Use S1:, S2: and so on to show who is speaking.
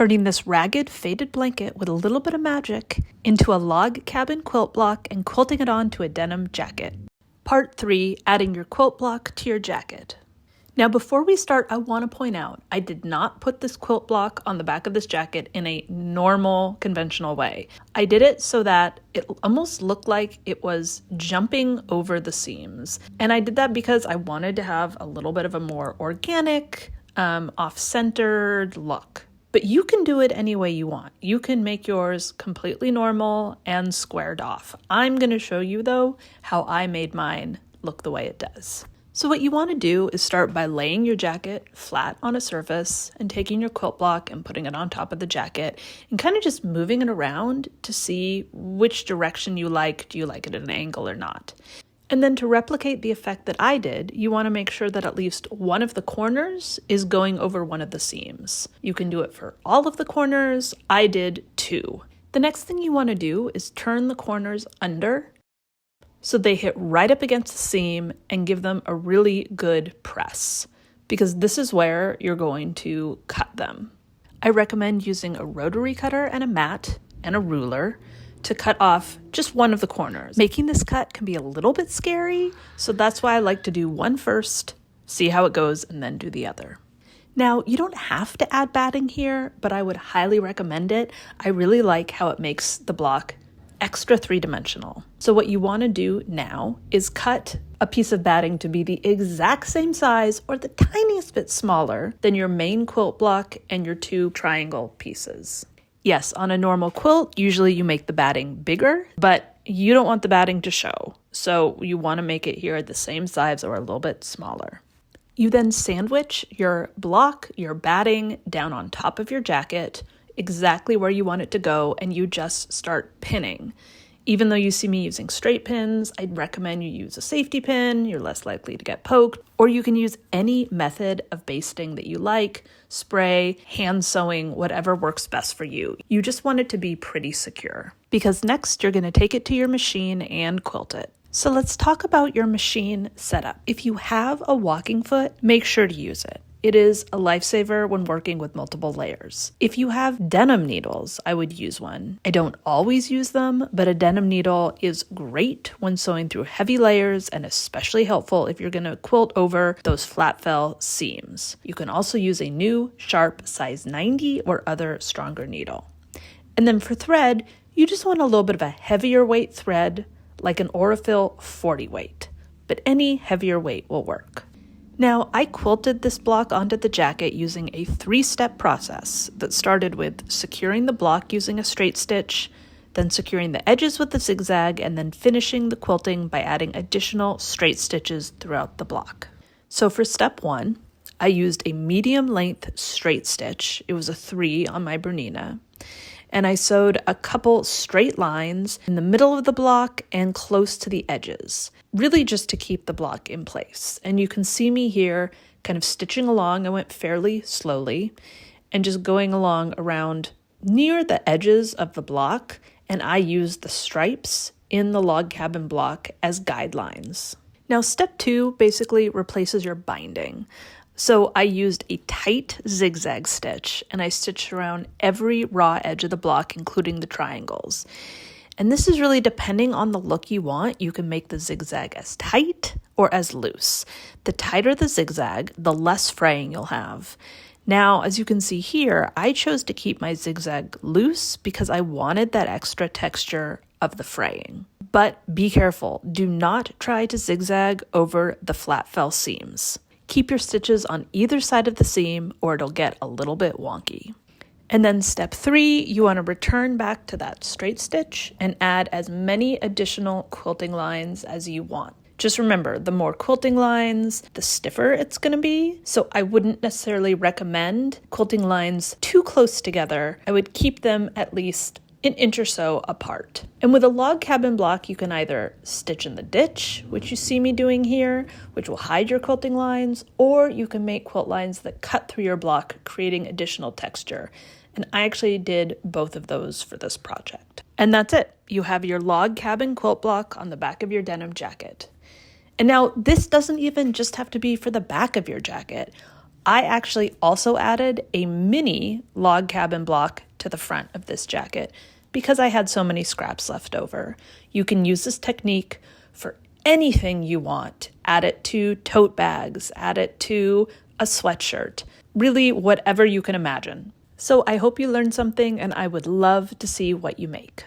S1: turning this ragged, faded blanket with a little bit of magic into a log cabin quilt block and quilting it onto a denim jacket. Part 3, adding your quilt block to your jacket. Now before we start, I want to point out, I did not put this quilt block on the back of this jacket in a normal, conventional way. I did it so that it almost looked like it was jumping over the seams. And I did that because I wanted to have a little bit of a more organic, off-centered look. But you can do it any way you want. You can make yours completely normal and squared off. I'm going to show you, though, how I made mine look the way it does. So what you want to do is start by laying your jacket flat on a surface and taking your quilt block and putting it on top of the jacket and kind of just moving it around to see which direction you like. Do you like it at an angle or not? And then to replicate the effect that I did, you want to make sure that at least one of the corners is going over one of the seams. You can do it for all of the corners. I did 2. The next thing you want to do is turn the corners under so they hit right up against the seam and give them a really good press, because this is where you're going to cut them. I recommend using a rotary cutter and a mat and a ruler to cut off just one of the corners. Making this cut can be a little bit scary, so that's why I like to do one first, see how it goes, and then do the other. Now, you don't have to add batting here, but I would highly recommend it. I really like how it makes the block extra 3-dimensional. So what you want to do now is cut a piece of batting to be the exact same size or the tiniest bit smaller than your main quilt block and your 2 triangle pieces. Yes, on a normal quilt, usually you make the batting bigger, but you don't want the batting to show. So you want to make it here the same size or a little bit smaller. You then sandwich your block, your batting down on top of your jacket, exactly where you want it to go, and you just start pinning. Even though you see me using straight pins, I'd recommend you use a safety pin. You're less likely to get poked. Or you can use any method of basting that you like, spray, hand sewing, whatever works best for you. You just want it to be pretty secure. Because next you're going to take it to your machine and quilt it. So let's talk about your machine setup. If you have a walking foot, make sure to use it. It is a lifesaver when working with multiple layers. If you have denim needles, I would use one. I don't always use them, but a denim needle is great when sewing through heavy layers and especially helpful if you're going to quilt over those flat fell seams. You can also use a new, sharp size 90 or other stronger needle. And then for thread, you just want a little bit of a heavier weight thread, like an Aurifil 40 weight, but any heavier weight will work. Now, I quilted this block onto the jacket using a 3-step process that started with securing the block using a straight stitch, then securing the edges with a zigzag, and then finishing the quilting by adding additional straight stitches throughout the block. So for step 1, I used a medium length straight stitch. It was a 3 on my Bernina. And I sewed a couple straight lines in the middle of the block and close to the edges, really just to keep the block in place. And you can see me here kind of stitching along. I went fairly slowly and just going along around near the edges of the block, and I used the stripes in the log cabin block as guidelines. Now, step 2 basically replaces your binding. So I used a tight zigzag stitch, and I stitched around every raw edge of the block, including the triangles. And this is really depending on the look you want. You can make the zigzag as tight or as loose. The tighter the zigzag, the less fraying you'll have. Now, as you can see here, I chose to keep my zigzag loose because I wanted that extra texture of the fraying. But be careful, do not try to zigzag over the flat fell seams. Keep your stitches on either side of the seam or it'll get a little bit wonky. And then step 3, you want to return back to that straight stitch and add as many additional quilting lines as you want. Just remember, the more quilting lines, the stiffer it's going to be. So I wouldn't necessarily recommend quilting lines too close together. I would keep them at least an inch or so apart. And with a log cabin block, you can either stitch in the ditch, which you see me doing here, which will hide your quilting lines, or you can make quilt lines that cut through your block, creating additional texture. And I actually did both of those for this project. And that's it. You have your log cabin quilt block on the back of your denim jacket. And now this doesn't even just have to be for the back of your jacket. I actually also added a mini log cabin block to the front of this jacket because I had so many scraps left over. You can use this technique for anything you want. Add it to tote bags, add it to a sweatshirt, really whatever you can imagine. So I hope you learned something, and I would love to see what you make.